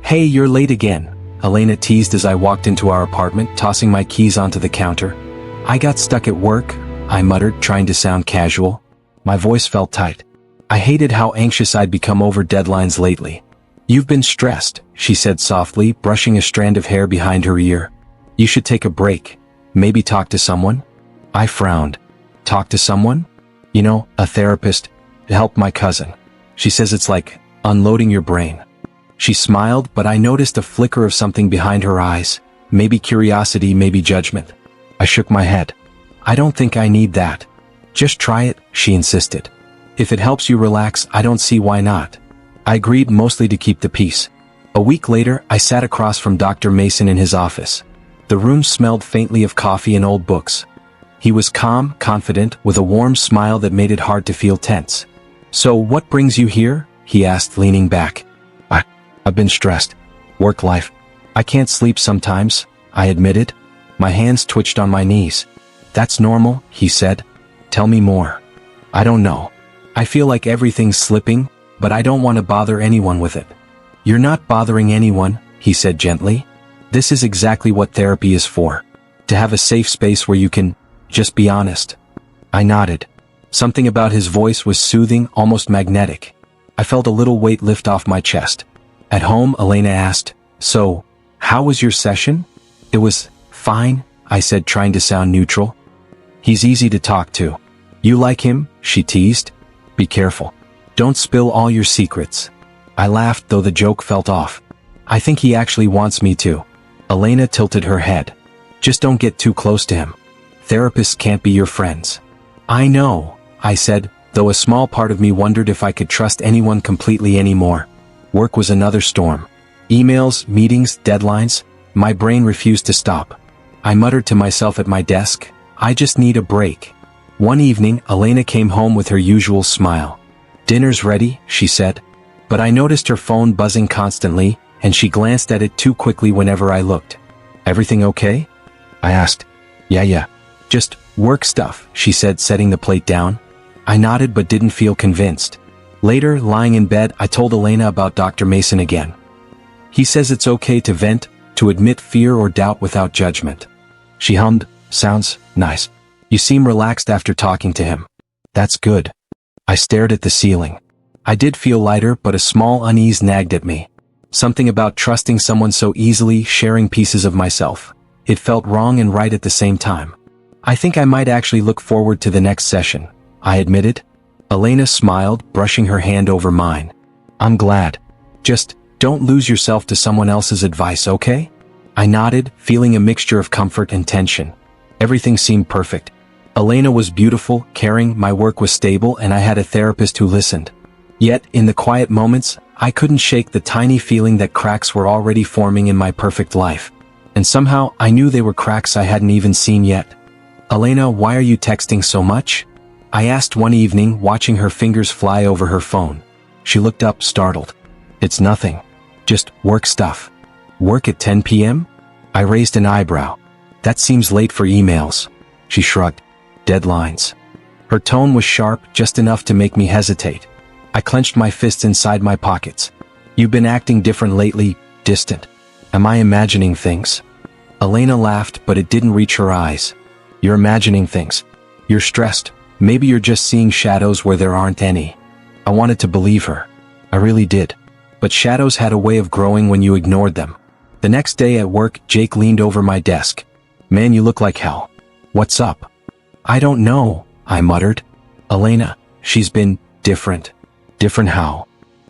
Hey, you're late again, Elena teased as I walked into our apartment, tossing my keys onto the counter. I got stuck at work, I muttered, trying to sound casual. My voice felt tight. I hated how anxious I'd become over deadlines lately. You've been stressed, she said softly, brushing a strand of hair behind her ear. You should take a break. Maybe talk to someone? I frowned. Talk to someone? You know, a therapist, to help my cousin. She says it's like unloading your brain. She smiled, but I noticed a flicker of something behind her eyes. Maybe curiosity, maybe judgment. I shook my head. I don't think I need that. Just try it, she insisted. If it helps you relax, I don't see why not. I agreed, mostly to keep the peace. A week later, I sat across from Dr. Mason in his office. The room smelled faintly of coffee and old books. He was calm, confident, with a warm smile that made it hard to feel tense. So what brings you here? He asked, leaning back. I've been stressed. Work life. I can't sleep sometimes, I admitted. My hands twitched on my knees. That's normal, he said. Tell me more. I don't know. I feel like everything's slipping, but I don't want to bother anyone with it. You're not bothering anyone, he said gently. This is exactly what therapy is for. To have a safe space where you can just be honest. I nodded. Something about his voice was soothing, almost magnetic. I felt a little weight lift off my chest. At home, Elena asked, So, how was your session? It was fine, I said, trying to sound neutral. He's easy to talk to. You like him? She teased. Be careful. Don't spill all your secrets. I laughed, though the joke felt off. I think he actually wants me to. Elena tilted her head. Just don't get too close to him. Therapists can't be your friends. I know, I said, though a small part of me wondered if I could trust anyone completely anymore. Work was another storm. Emails, meetings, deadlines. My brain refused to stop. I muttered to myself at my desk, I just need a break. One evening, Elena came home with her usual smile. Dinner's ready, she said. But I noticed her phone buzzing constantly, and she glanced at it too quickly whenever I looked. Everything okay? I asked. Yeah. Just work stuff, she said, setting the plate down. I nodded but didn't feel convinced. Later, lying in bed, I told Elena about Dr. Mason again. He says it's okay to vent, to admit fear or doubt without judgment. She hummed, Sounds nice. You seem relaxed after talking to him. That's good. I stared at the ceiling. I did feel lighter, but a small unease nagged at me. Something about trusting someone so easily, sharing pieces of myself. It felt wrong and right at the same time. I think I might actually look forward to the next session, I admitted. Elena smiled, brushing her hand over mine. I'm glad. Just don't lose yourself to someone else's advice, okay? I nodded, feeling a mixture of comfort and tension. Everything seemed perfect. Elena was beautiful, caring, my work was stable, and I had a therapist who listened. Yet, in the quiet moments, I couldn't shake the tiny feeling that cracks were already forming in my perfect life. And somehow, I knew they were cracks I hadn't even seen yet. Elena, why are you texting so much? I asked one evening, watching her fingers fly over her phone. She looked up, startled. It's nothing. Just work stuff. Work at 10 p.m.? I raised an eyebrow. That seems late for emails. She shrugged. Deadlines. Her tone was sharp, just enough to make me hesitate. I clenched my fists inside my pockets. You've been acting different lately, distant. Am I imagining things? Elena laughed, but it didn't reach her eyes. You're imagining things. You're stressed. Maybe you're just seeing shadows where there aren't any. I wanted to believe her. I really did. But shadows had a way of growing when you ignored them. The next day at work, Jake leaned over my desk. Man, you look like hell. What's up? I don't know, I muttered. Elena, she's been different. Different how?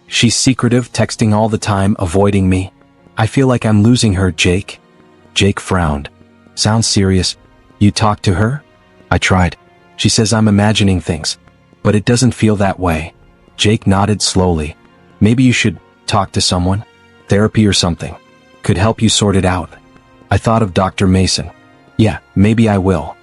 She's secretive, texting all the time, avoiding me. I feel like I'm losing her, Jake. Jake frowned. Sounds serious. You talked to her? I tried. She says I'm imagining things. But it doesn't feel that way. Jake nodded slowly. Maybe you should talk to someone. Therapy or something. Could help you sort it out. I thought of Dr. Mason. Yeah, maybe I will.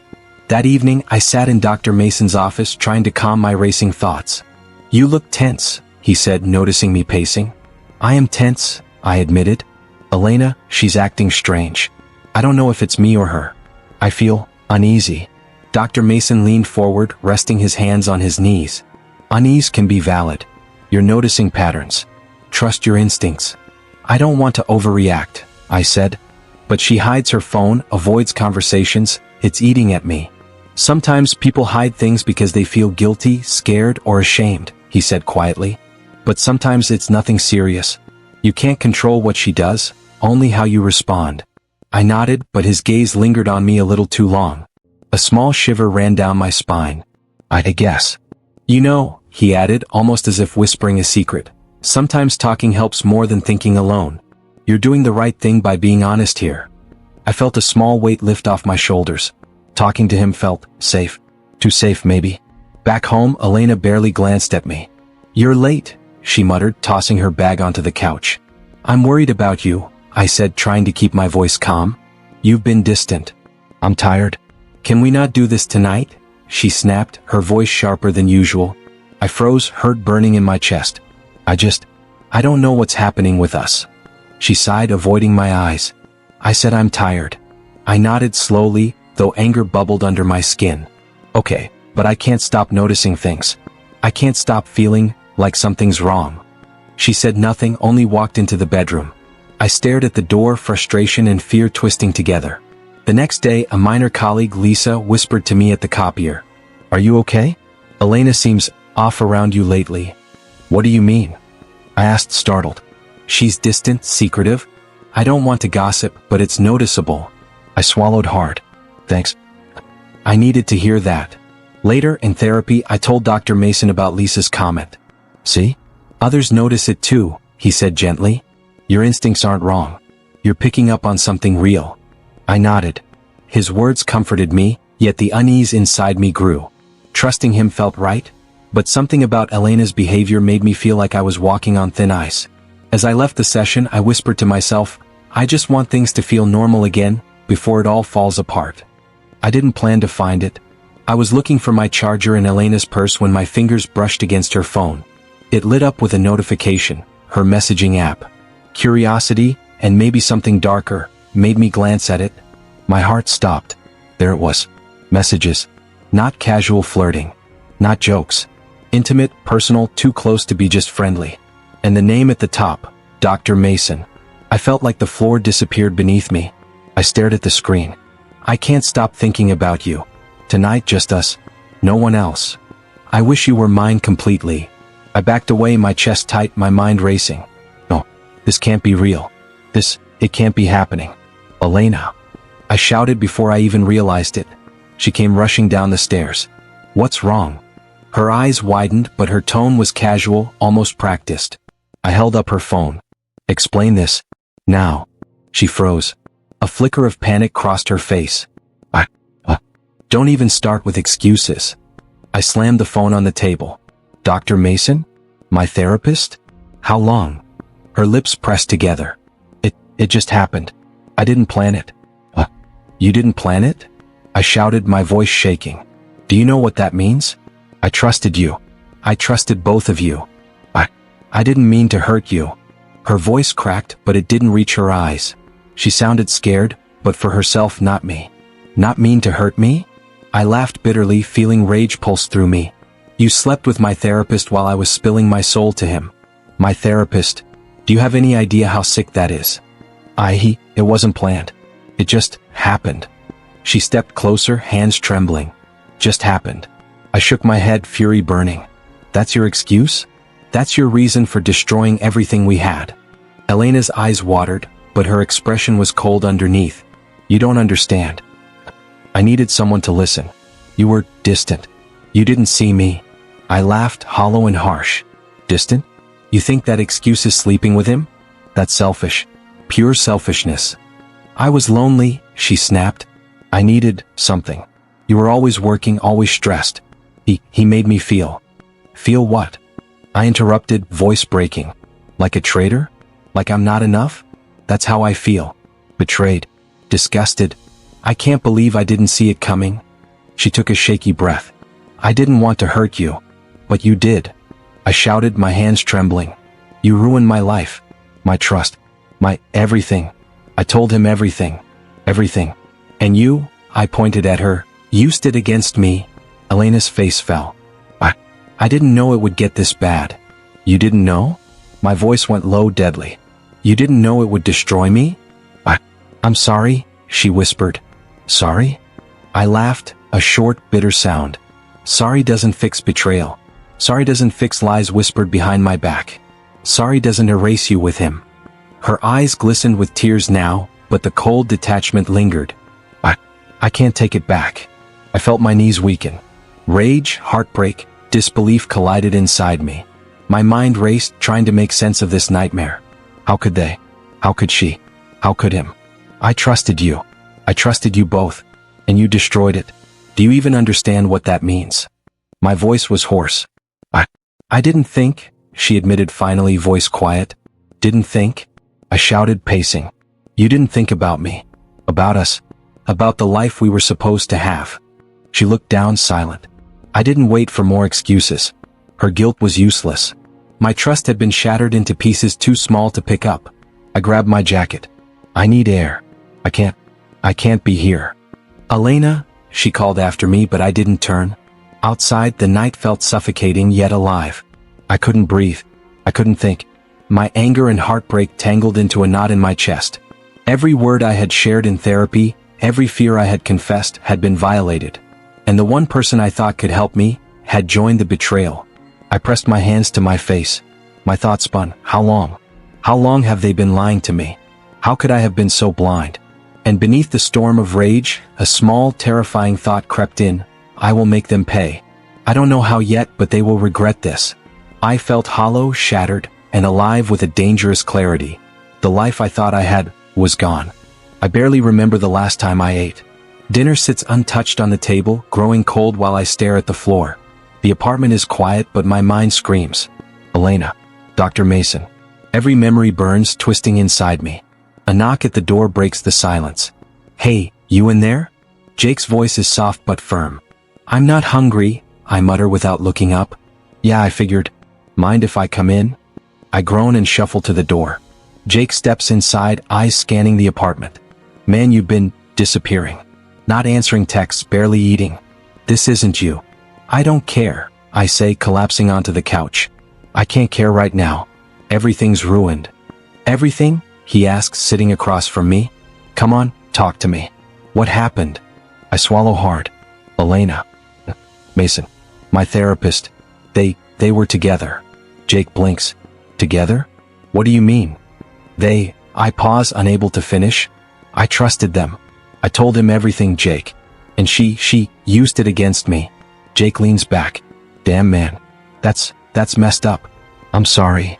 That evening, I sat in Dr. Mason's office trying to calm my racing thoughts. You look tense, he said, noticing me pacing. I am tense, I admitted. Elena, she's acting strange. I don't know if it's me or her. I feel uneasy. Dr. Mason leaned forward, resting his hands on his knees. Unease can be valid. You're noticing patterns. Trust your instincts. I don't want to overreact, I said. But she hides her phone, avoids conversations, it's eating at me. Sometimes people hide things because they feel guilty, scared, or ashamed, he said quietly. But sometimes it's nothing serious. You can't control what she does, only how you respond. I nodded, but his gaze lingered on me a little too long. A small shiver ran down my spine. I guess. You know, he added, almost as if whispering a secret, sometimes talking helps more than thinking alone. You're doing the right thing by being honest here. I felt a small weight lift off my shoulders. Talking to him felt safe. Too safe, maybe. Back home, Elena barely glanced at me. You're late, she muttered, tossing her bag onto the couch. I'm worried about you, I said, trying to keep my voice calm. You've been distant. I'm tired. Can we not do this tonight? She snapped, her voice sharper than usual. I froze, hurt burning in my chest. I don't know what's happening with us. She sighed, avoiding my eyes. I said I'm tired. I nodded slowly, though anger bubbled under my skin. Okay, but I can't stop noticing things. I can't stop feeling like something's wrong. She said nothing, only walked into the bedroom. I stared at the door, frustration and fear twisting together. The next day, a minor colleague, Lisa, whispered to me at the copier. Are you okay? Elena seems off around you lately. What do you mean? I asked, startled. She's distant, secretive. I don't want to gossip, but it's noticeable. I swallowed hard. Thanks. I needed to hear that. Later, in therapy, I told Dr. Mason about Lisa's comment. See? Others notice it too, he said gently. Your instincts aren't wrong. You're picking up on something real. I nodded. His words comforted me, yet the unease inside me grew. Trusting him felt right, but something about Elena's behavior made me feel like I was walking on thin ice. As I left the session, I whispered to myself, I just want things to feel normal again, before it all falls apart. I didn't plan to find it. I was looking for my charger in Elena's purse when my fingers brushed against her phone. It lit up with a notification, her messaging app. Curiosity, and maybe something darker, made me glance at it. My heart stopped. There it was. Messages. Not casual flirting. Not jokes. Intimate, personal, too close to be just friendly. And the name at the top, Dr. Mason. I felt like the floor disappeared beneath me. I stared at the screen. I can't stop thinking about you. Tonight, just us. No one else. I wish you were mine completely. I backed away, my chest tight, my mind racing. No, this can't be real. It can't be happening. Elena. I shouted before I even realized it. She came rushing down the stairs. What's wrong? Her eyes widened, but her tone was casual, almost practiced. I held up her phone. Explain this. Now. She froze. A flicker of panic crossed her face. Don't even start with excuses. I slammed the phone on the table. Dr. Mason? My therapist? How long? Her lips pressed together. It just happened. I didn't plan it. You didn't plan it? I shouted, my voice shaking. Do you know what that means? I trusted you. I trusted both of you. I didn't mean to hurt you. Her voice cracked, but it didn't reach her eyes. She sounded scared, but for herself, not me. Not mean to hurt me? I laughed bitterly, feeling rage pulse through me. You slept with my therapist while I was spilling my soul to him. My therapist. Do you have any idea how sick that is? It wasn't planned. It just happened. She stepped closer, hands trembling. Just happened. I shook my head, fury burning. That's your excuse? That's your reason for destroying everything we had? Elena's eyes watered, but her expression was cold underneath. You don't understand. I needed someone to listen. You were distant. You didn't see me. I laughed, hollow and harsh. Distant? You think that excuse is sleeping with him? That's selfish. Pure selfishness. I was lonely, she snapped. I needed something. You were always working, always stressed. He made me feel. Feel what? I interrupted, voice breaking. Like a traitor? Like I'm not enough? That's how I feel. Betrayed. Disgusted. I can't believe I didn't see it coming. She took a shaky breath. I didn't want to hurt you. But you did. I shouted, my hands trembling. You ruined my life. My trust. My everything. I told him everything. Everything. And you, I pointed at her, used it against me. Elena's face fell. I didn't know it would get this bad. You didn't know? My voice went low, deadly. You didn't know it would destroy me? I'm sorry, she whispered. Sorry? I laughed, a short, bitter sound. Sorry doesn't fix betrayal. Sorry doesn't fix lies whispered behind my back. Sorry doesn't erase you with him. Her eyes glistened with tears now, but the cold detachment lingered. I can't take it back. I felt my knees weaken. Rage, heartbreak, disbelief collided inside me. My mind raced, trying to make sense of this nightmare. How could they? How could she? How could him? I trusted you. I trusted you both. And you destroyed it. Do you even understand what that means? My voice was hoarse. I didn't think, she admitted finally, voice quiet. Didn't think? I shouted, pacing. You didn't think about me. About us. About the life we were supposed to have. She looked down, silent. I didn't wait for more excuses. Her guilt was useless. My trust had been shattered into pieces too small to pick up. I grabbed my jacket. I need air. I can't be here. Elena, she called after me, but I didn't turn. Outside, the night felt suffocating yet alive. I couldn't breathe. I couldn't think. My anger and heartbreak tangled into a knot in my chest. Every word I had shared in therapy, every fear I had confessed, had been violated. And the one person I thought could help me had joined the betrayal. I pressed my hands to my face. My thoughts spun. How long? How long have they been lying to me? How could I have been so blind? And beneath the storm of rage, a small, terrifying thought crept in. I will make them pay. I don't know how yet, but they will regret this. I felt hollow, shattered, and alive with a dangerous clarity. The life I thought I had was gone. I barely remember the last time I ate. Dinner sits untouched on the table, growing cold while I stare at the floor. The apartment is quiet, but my mind screams. Elena. Dr. Mason. Every memory burns, twisting inside me. A knock at the door breaks the silence. Hey, you in there? Jake's voice is soft but firm. I'm not hungry, I mutter without looking up. Yeah, I figured. Mind if I come in? I groan and shuffle to the door. Jake steps inside, eyes scanning the apartment. Man, you've been disappearing. Not answering texts, barely eating. This isn't you. I don't care, I say, collapsing onto the couch. I can't care right now. Everything's ruined. Everything? He asks, sitting across from me. Come on, talk to me. What happened? I swallow hard. Elena. Mason. My therapist. They were together. Jake blinks. Together? What do you mean? I pause, unable to finish. I trusted them. I told him everything, Jake. And she used it against me. Jake leans back. Damn, man. That's messed up. I'm sorry.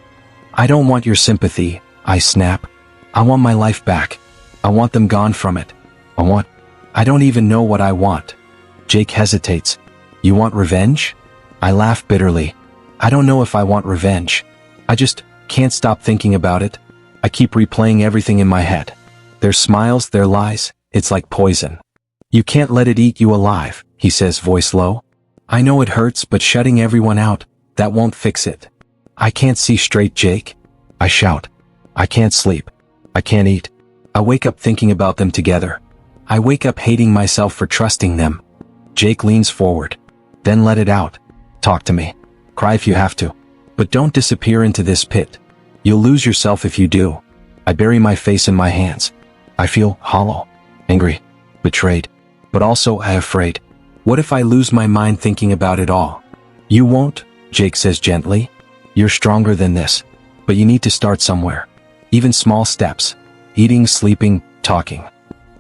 I don't want your sympathy, I snap. I want my life back. I want them gone from it. I don't even know what I want. Jake hesitates. You want revenge? I laugh bitterly. I don't know if I want revenge. I just can't stop thinking about it. I keep replaying everything in my head. Their smiles, their lies, it's like poison. You can't let it eat you alive, he says, voice low. I know it hurts, but shutting everyone out, that won't fix it. I can't see straight, Jake. I shout. I can't sleep. I can't eat. I wake up thinking about them together. I wake up hating myself for trusting them. Jake leans forward. Then let it out. Talk to me. Cry if you have to. But don't disappear into this pit. You'll lose yourself if you do. I bury my face in my hands. I feel hollow, angry, betrayed, but also afraid. What if I lose my mind thinking about it all? You won't, Jake says gently. You're stronger than this. But you need to start somewhere. Even small steps. Eating, sleeping, talking.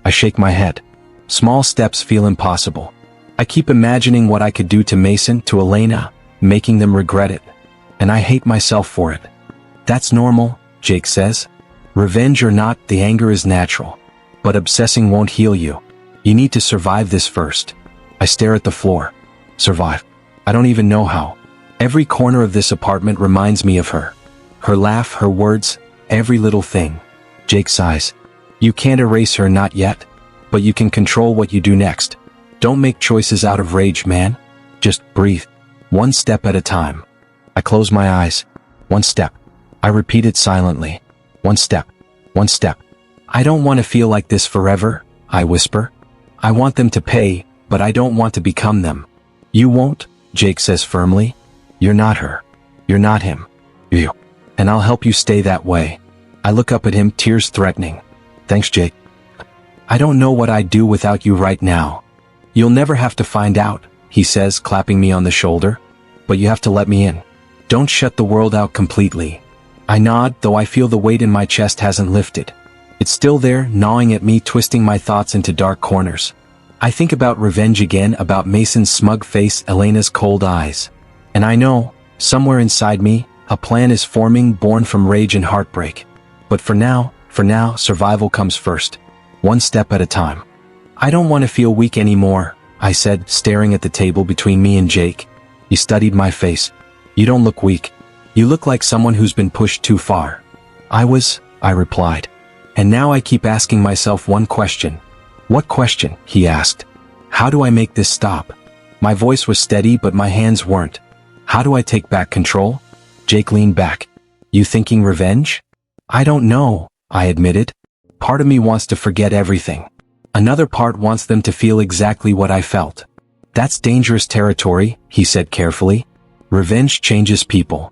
I shake my head. Small steps feel impossible. I keep imagining what I could do to Mason, to Elena, making them regret it. And I hate myself for it. That's normal, Jake says. Revenge or not, the anger is natural. But obsessing won't heal you. You need to survive this first. I stare at the floor. Survive. I don't even know how. Every corner of this apartment reminds me of her. Her laugh, her words, every little thing. Jake sighs. You can't erase her, not yet. But you can control what you do next. Don't make choices out of rage, man. Just breathe. One step at a time. I close my eyes. One step. I repeat it silently. One step. One step. I don't want to feel like this forever, I whisper. I want them to pay, but I don't want to become them. You won't, Jake says firmly. You're not her. You're not him. You. And I'll help you stay that way. I look up at him, tears threatening. Thanks, Jake. I don't know what I'd do without you right now. You'll never have to find out, he says, clapping me on the shoulder. But you have to let me in. Don't shut the world out completely. I nod, though I feel the weight in my chest hasn't lifted. It's still there, gnawing at me, twisting my thoughts into dark corners. I think about revenge again, about Mason's smug face, Elena's cold eyes. And I know, somewhere inside me, a plan is forming, born from rage and heartbreak. But for now, survival comes first. One step at a time. I don't want to feel weak anymore, I said, staring at the table between me and Jake. He studied my face. You don't look weak. You look like someone who's been pushed too far. I replied. And now I keep asking myself one question. What question? He asked. How do I make this stop? My voice was steady, but my hands weren't. How do I take back control? Jake leaned back. You thinking revenge? I don't know, I admitted. Part of me wants to forget everything. Another part wants them to feel exactly what I felt. That's dangerous territory, he said carefully. Revenge changes people.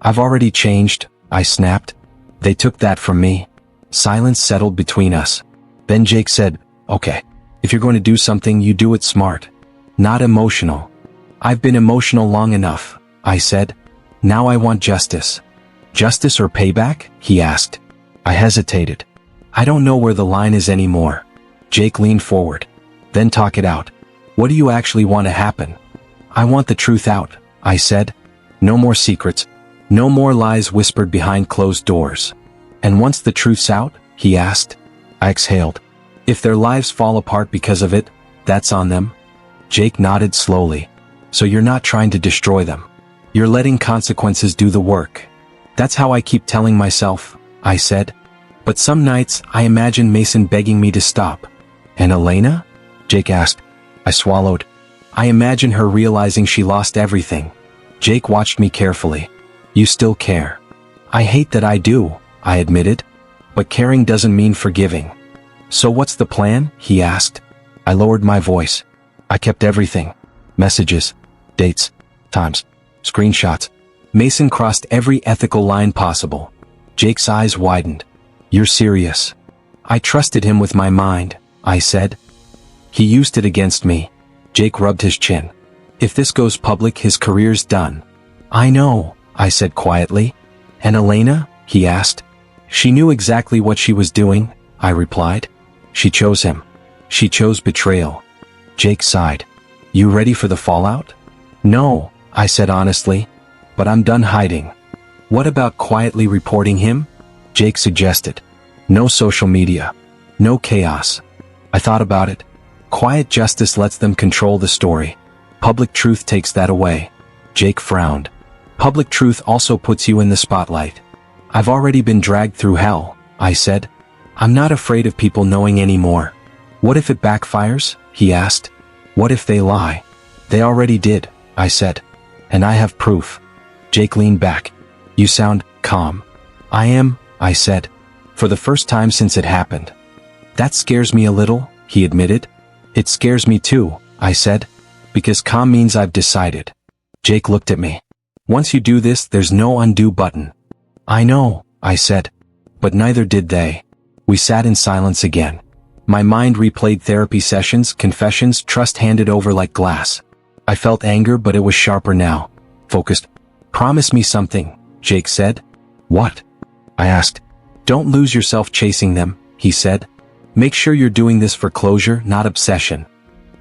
I've already changed, I snapped. They took that from me. Silence settled between us. Then Jake said, okay, if you're going to do something, you do it smart. Not emotional. I've been emotional long enough, I said. Now I want justice. Justice or payback? He asked. I hesitated. I don't know where the line is anymore. Jake leaned forward. Then talk it out. What do you actually want to happen? I want the truth out, I said. No more secrets. No more lies whispered behind closed doors. And once the truth's out? He asked. I exhaled. If their lives fall apart because of it, that's on them. Jake nodded slowly. So you're not trying to destroy them. You're letting consequences do the work. That's how I keep telling myself, I said. But some nights, I imagine Mason begging me to stop. And Elena? Jake asked. I swallowed. I imagine her realizing she lost everything. Jake watched me carefully. You still care. I hate that I do, I admitted. But caring doesn't mean forgiving. So what's the plan? He asked. I lowered my voice. I kept everything. Messages, dates, times, screenshots. Mason crossed every ethical line possible. Jake's eyes widened. You're serious. I trusted him with my mind, I said. He used it against me. Jake rubbed his chin. If this goes public, his career's done. I know, I said quietly. And Elena? He asked. She knew exactly what she was doing, I replied. She chose him. She chose betrayal. Jake sighed. You ready for the fallout? No, I said honestly. But I'm done hiding. What about quietly reporting him? Jake suggested. No social media. No chaos. I thought about it. Quiet justice lets them control the story. Public truth takes that away. Jake frowned. Public truth also puts you in the spotlight. I've already been dragged through hell, I said. I'm not afraid of people knowing anymore. What if it backfires? He asked. What if they lie? They already did, I said. And I have proof. Jake leaned back. You sound calm. I am, I said. For the first time since it happened. That scares me a little, he admitted. It scares me too, I said. Because calm means I've decided. Jake looked at me. Once you do this, there's no undo button. I know, I said. But neither did they. We sat in silence again. My mind replayed therapy sessions, confessions, trust handed over like glass. I felt anger, but it was sharper now. Focused. Promise me something, Jake said. What? I asked. Don't lose yourself chasing them, he said. Make sure you're doing this for closure, not obsession.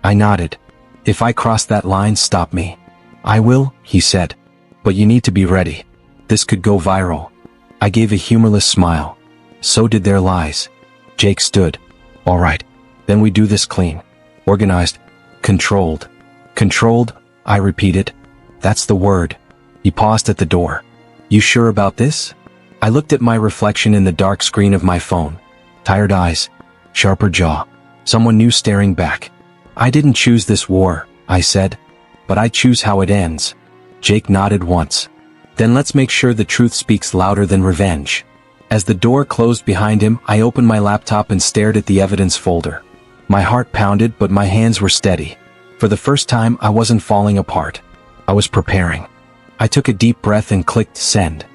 I nodded. If I cross that line, stop me. I will, he said. But you need to be ready. This could go viral. I gave a humorless smile. So did their lies. Jake stood. All right. Then we do this clean. Organized. Controlled. Controlled, I repeated. That's the word. He paused at the door. You sure about this? I looked at my reflection in the dark screen of my phone. Tired eyes. Sharper jaw. Someone new staring back. I didn't choose this war, I said. But I choose how it ends. Jake nodded once. Then let's make sure the truth speaks louder than revenge. As the door closed behind him, I opened my laptop and stared at the evidence folder. My heart pounded, but my hands were steady. For the first time, I wasn't falling apart. I was preparing. I took a deep breath and clicked send.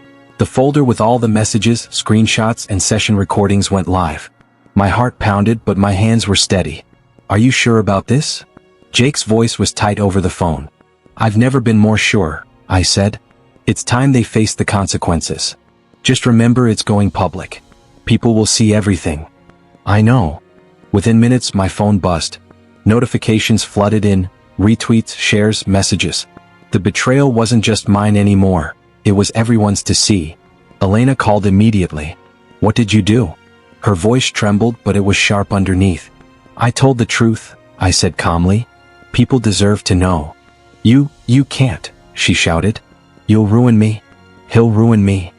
The folder with all the messages, screenshots, and session recordings went live. My heart pounded, but my hands were steady. Are you sure about this? Jake's voice was tight over the phone. I've never been more sure, I said. It's time they face the consequences. Just remember it's going public. People will see everything. I know. Within minutes, my phone buzzed. Notifications flooded in, retweets, shares, messages. The betrayal wasn't just mine anymore. It was everyone's to see. Elena called immediately. What did you do? Her voice trembled, but it was sharp underneath. I told the truth, I said calmly. People deserve to know. You can't, she shouted. You'll ruin me. He'll ruin me.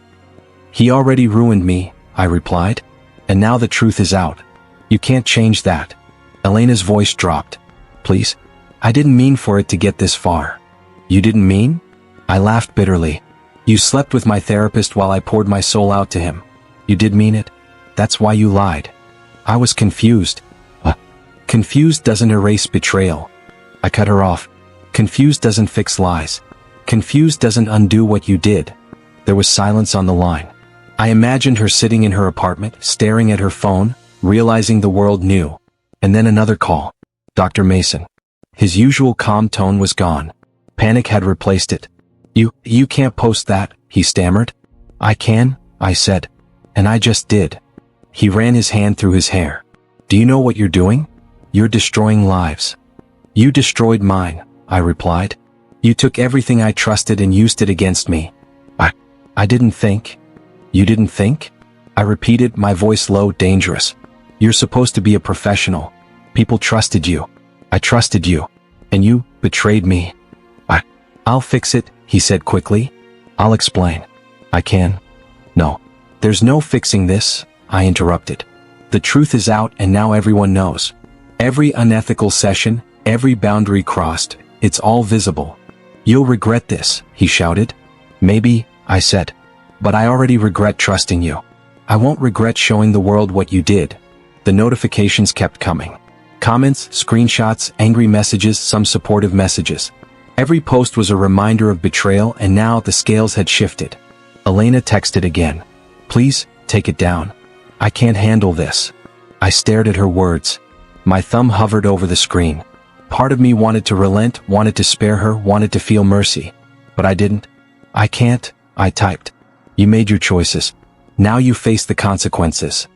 He already ruined me, I replied. And now the truth is out. You can't change that. Elena's voice dropped. Please? I didn't mean for it to get this far. You didn't mean? I laughed bitterly. You slept with my therapist while I poured my soul out to him. You did mean it? That's why you lied. I was confused. Confused doesn't erase betrayal. I cut her off. Confused doesn't fix lies. Confused doesn't undo what you did. There was silence on the line. I imagined her sitting in her apartment, staring at her phone, realizing the world knew. And then another call. Dr. Mason. His usual calm tone was gone. Panic had replaced it. You can't post that, he stammered. I can, I said. And I just did. He ran his hand through his hair. Do you know what you're doing? You're destroying lives. You destroyed mine, I replied. You took everything I trusted and used it against me. I didn't think. You didn't think? I repeated, my voice low, dangerous. You're supposed to be a professional. People trusted you. I trusted you. And you betrayed me. I'll fix it, he said quickly. I'll explain. I can. No. There's no fixing this, I interrupted. The truth is out and now everyone knows. Every unethical session, every boundary crossed, it's all visible. You'll regret this, he shouted. Maybe, I said. But I already regret trusting you. I won't regret showing the world what you did. The notifications kept coming. Comments, screenshots, angry messages, some supportive messages. Every post was a reminder of betrayal, and now the scales had shifted. Elena texted again. Please, take it down. I can't handle this. I stared at her words. My thumb hovered over the screen. Part of me wanted to relent, wanted to spare her, wanted to feel mercy. But I didn't. I can't, I typed. You made your choices. Now you face the consequences.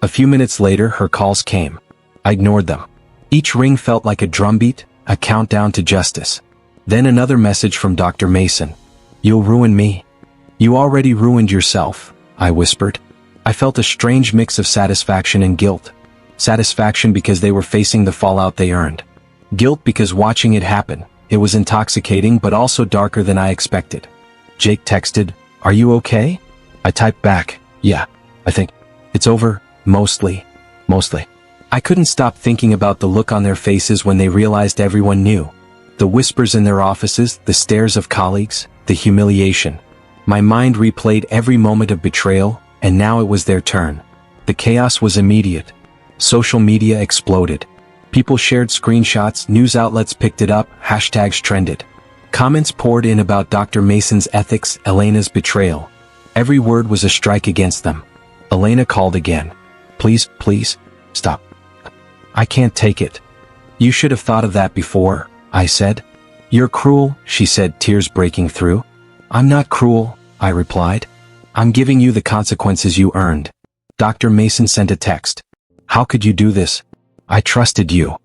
A few minutes later, her calls came. I ignored them. Each ring felt like a drumbeat, a countdown to justice. Then another message from Dr. Mason. You'll ruin me. You already ruined yourself, I whispered. I felt a strange mix of satisfaction and guilt. Satisfaction because they were facing the fallout they earned. Guilt because watching it happen, it was intoxicating but also darker than I expected. Jake texted, Are you okay? I typed back, Yeah, I think. It's over, mostly. I couldn't stop thinking about the look on their faces when they realized everyone knew. The whispers in their offices, the stares of colleagues, the humiliation. My mind replayed every moment of betrayal, and now it was their turn. The chaos was immediate. Social media exploded. People shared screenshots, news outlets picked it up, hashtags trended. Comments poured in about Dr. Mason's ethics, Elena's betrayal. Every word was a strike against them. Elena called again. Please, stop. I can't take it. You should have thought of that before, I said. You're cruel, she said, tears breaking through. I'm not cruel, I replied. I'm giving you the consequences you earned. Dr. Mason sent a text. How could you do this? I trusted you.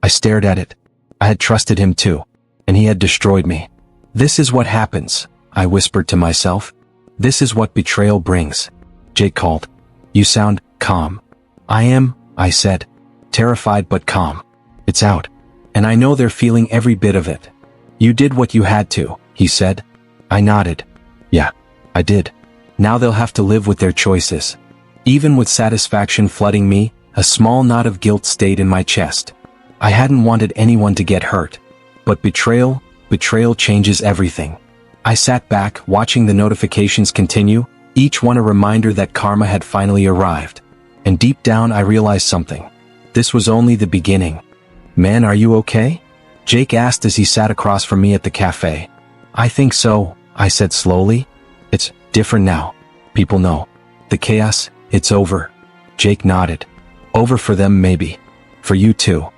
I stared at it. I had trusted him too. And he had destroyed me. This is what happens, I whispered to myself. This is what betrayal brings. Jake called. You sound calm. I am, I said. Terrified but calm. It's out. And I know they're feeling every bit of it. You did what you had to, he said. I nodded. Yeah, I did. Now they'll have to live with their choices. Even with satisfaction flooding me, a small knot of guilt stayed in my chest. I hadn't wanted anyone to get hurt. But betrayal changes everything. I sat back, watching the notifications continue, each one a reminder that karma had finally arrived. And deep down I realized something. This was only the beginning. Man, are you okay? Jake asked as he sat across from me at the cafe. I think so, I said slowly. It's different now. People know. The chaos, it's over. Jake nodded. Over for them maybe. For you too.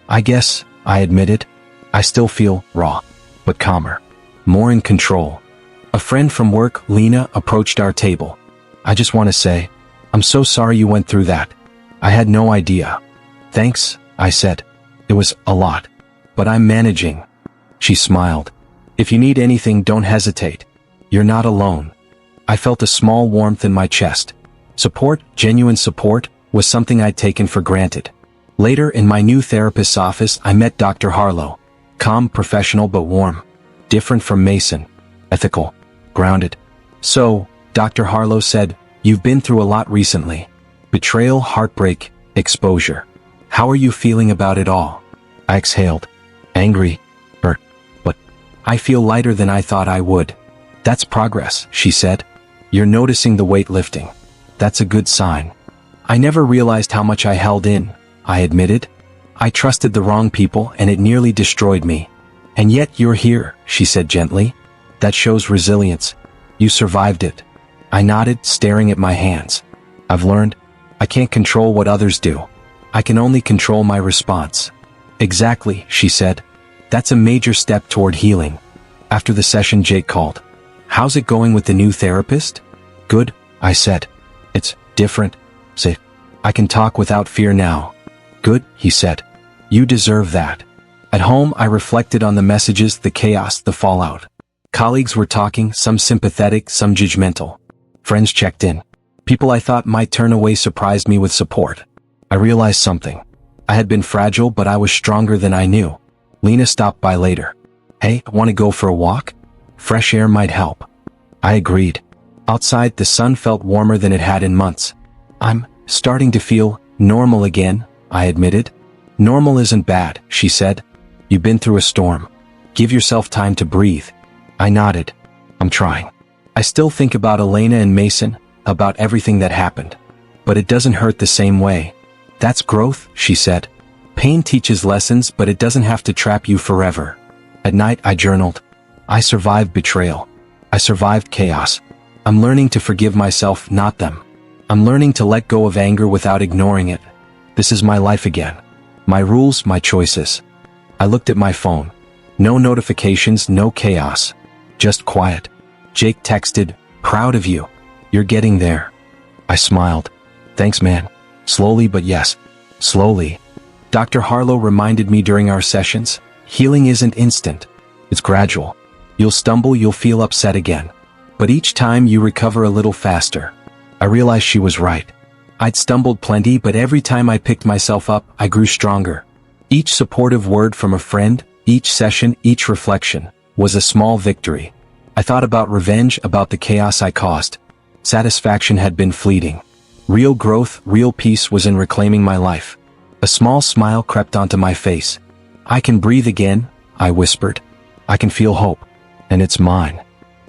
I guess, I admitted. I still feel raw, but calmer. More in control. A friend from work, Lena, approached our table. I just want to say, I'm so sorry you went through that. I had no idea. Thanks, I said. It was a lot. But I'm managing. She smiled. If you need anything, don't hesitate. You're not alone. I felt a small warmth in my chest. Support, genuine support, was something I'd taken for granted. Later, in my new therapist's office, I met Dr. Harlow. Calm, professional, but warm. Different from Mason. Ethical. Grounded. So, Dr. Harlow said, you've been through a lot recently. Betrayal, heartbreak, exposure. How are you feeling about it all? I exhaled. Angry. Hurt. But I feel lighter than I thought I would. That's progress, she said. You're noticing the weight lifting. That's a good sign. I never realized how much I held in, I admitted. I trusted the wrong people and it nearly destroyed me. And yet you're here, she said gently. That shows resilience. You survived it. I nodded, staring at my hands. I've learned, I can't control what others do. I can only control my response. Exactly, she said. That's a major step toward healing. After the session, Jake called. How's it going with the new therapist? Good, I said. It's different. Say, I can talk without fear now. Good, he said. You deserve that. At home, I reflected on the messages, the chaos, the fallout. Colleagues were talking, some sympathetic, some judgmental. Friends checked in. People I thought might turn away surprised me with support. I realized something. I had been fragile, but I was stronger than I knew. Lena stopped by later. Hey, want to go for a walk? Fresh air might help. I agreed. Outside, the sun felt warmer than it had in months. I'm starting to feel normal again, I admitted. Normal isn't bad, she said. You've been through a storm. Give yourself time to breathe. I nodded. I'm trying. I still think about Elena and Mason, about everything that happened. But it doesn't hurt the same way. That's growth, she said. Pain teaches lessons, but it doesn't have to trap you forever. At night, I journaled. I survived betrayal. I survived chaos. I'm learning to forgive myself, not them. I'm learning to let go of anger without ignoring it. This is my life again. My rules, my choices. I looked at my phone. No notifications, no chaos. Just quiet. Jake texted, proud of you. You're getting there. I smiled. Thanks, man. Slowly, but yes. Slowly. Dr. Harlow reminded me during our sessions, healing isn't instant. It's gradual. You'll stumble, you'll feel upset again. But each time you recover a little faster. I realized she was right. I'd stumbled plenty, but every time I picked myself up, I grew stronger. Each supportive word from a friend, each session, each reflection, was a small victory. I thought about revenge, about the chaos I caused. Satisfaction had been fleeting. Real growth, real peace was in reclaiming my life. A small smile crept onto my face. I can breathe again, I whispered. I can feel hope. And it's mine.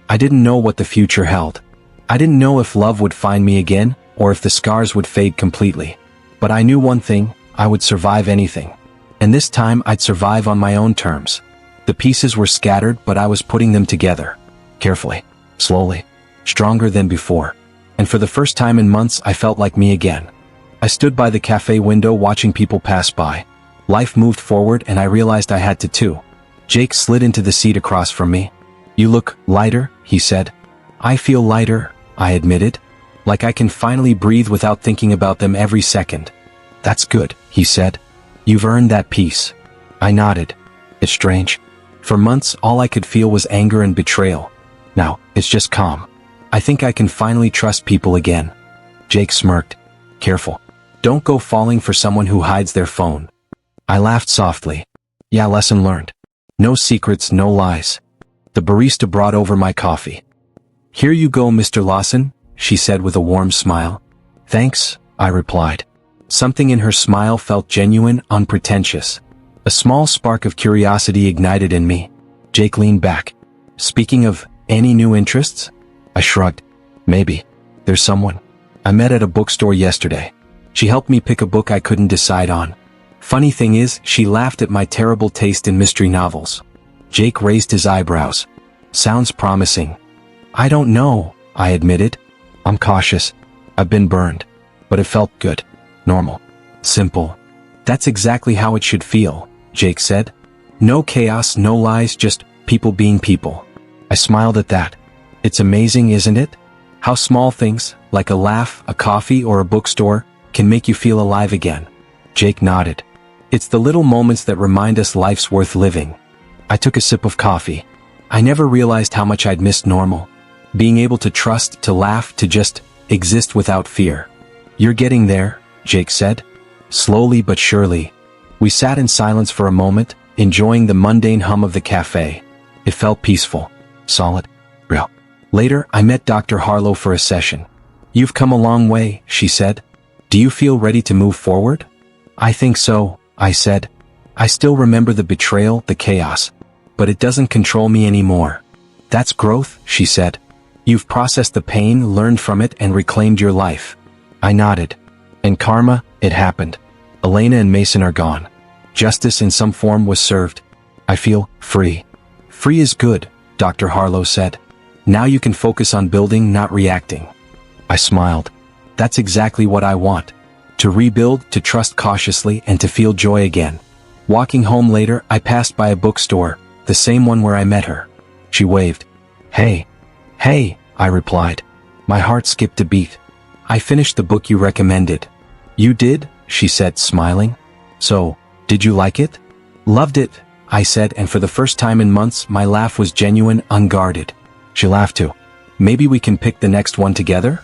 I didn't know what the future held. I didn't know if love would find me again, or if the scars would fade completely. But I knew one thing, I would survive anything. And this time I'd survive on my own terms. The pieces were scattered, but I was putting them together. Carefully. Slowly. Stronger than before. And for the first time in months, I felt like me again. I stood by the cafe window watching people pass by. Life moved forward and I realized I had to too. Jake slid into the seat across from me. You look lighter, he said. I feel lighter, I admitted. Like I can finally breathe without thinking about them every second. That's good, he said. You've earned that peace. I nodded. It's strange. For months, all I could feel was anger and betrayal. Now, it's just calm. I think I can finally trust people again. Jake smirked. Careful. Don't go falling for someone who hides their phone. I laughed softly. Yeah, lesson learned. No secrets, no lies. The barista brought over my coffee. Here you go, Mr. Lawson, she said with a warm smile. Thanks, I replied. Something in her smile felt genuine, unpretentious. A small spark of curiosity ignited in me. Jake leaned back. Speaking of any new interests? I shrugged. Maybe. There's someone I met at a bookstore yesterday. She helped me pick a book I couldn't decide on. Funny thing is, she laughed at my terrible taste in mystery novels. Jake raised his eyebrows. Sounds promising. I don't know, I admitted. I'm cautious. I've been burned. But it felt good. Normal. Simple. That's exactly how it should feel, Jake said. No chaos, no lies, just people being people. I smiled at that. It's amazing, isn't it? How small things, like a laugh, a coffee, or a bookstore, can make you feel alive again. Jake nodded. It's the little moments that remind us life's worth living. I took a sip of coffee. I never realized how much I'd missed normal. Being able to trust, to laugh, to just exist without fear. You're getting there, Jake said. Slowly but surely. We sat in silence for a moment, enjoying the mundane hum of the cafe. It felt peaceful. Solid. Real. Later, I met Dr. Harlow for a session. You've come a long way, she said. Do you feel ready to move forward? I think so, I said. I still remember the betrayal, the chaos. But it doesn't control me anymore. That's growth, she said. You've processed the pain, learned from it, and reclaimed your life. I nodded. And karma, it happened. Elena and Mason are gone. Justice in some form was served. I feel free. Free is good, Dr. Harlow said. Now you can focus on building, not reacting. I smiled. That's exactly what I want. To rebuild, to trust cautiously, and to feel joy again. Walking home later, I passed by a bookstore, the same one where I met her. She waved. Hey. Hey, I replied. My heart skipped a beat. I finished the book you recommended. You did? She said, smiling. So, did you like it? Loved it, I said, and for the first time in months, my laugh was genuine, unguarded. She laughed too. Maybe we can pick the next one together?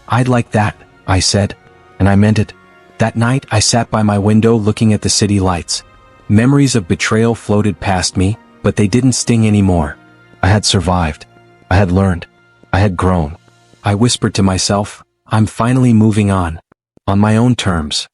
I'd like that, I said. And I meant it. That night, I sat by my window looking at the city lights. Memories of betrayal floated past me, but they didn't sting anymore. I had survived. I had learned. I had grown. I whispered to myself, I'm finally moving on. On my own terms.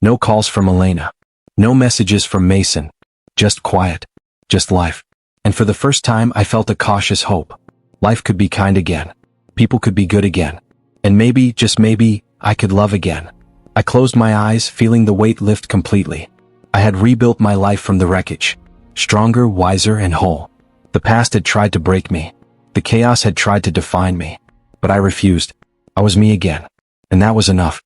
No calls from Elena. No messages from Mason. Just quiet. Just life. And for the first time, I felt a cautious hope. Life could be kind again. People could be good again. And maybe, just maybe, I could love again. I closed my eyes, feeling the weight lift completely. I had rebuilt my life from the wreckage. Stronger, wiser, and whole. The past had tried to break me. The chaos had tried to define me. But I refused. I was me again. And that was enough.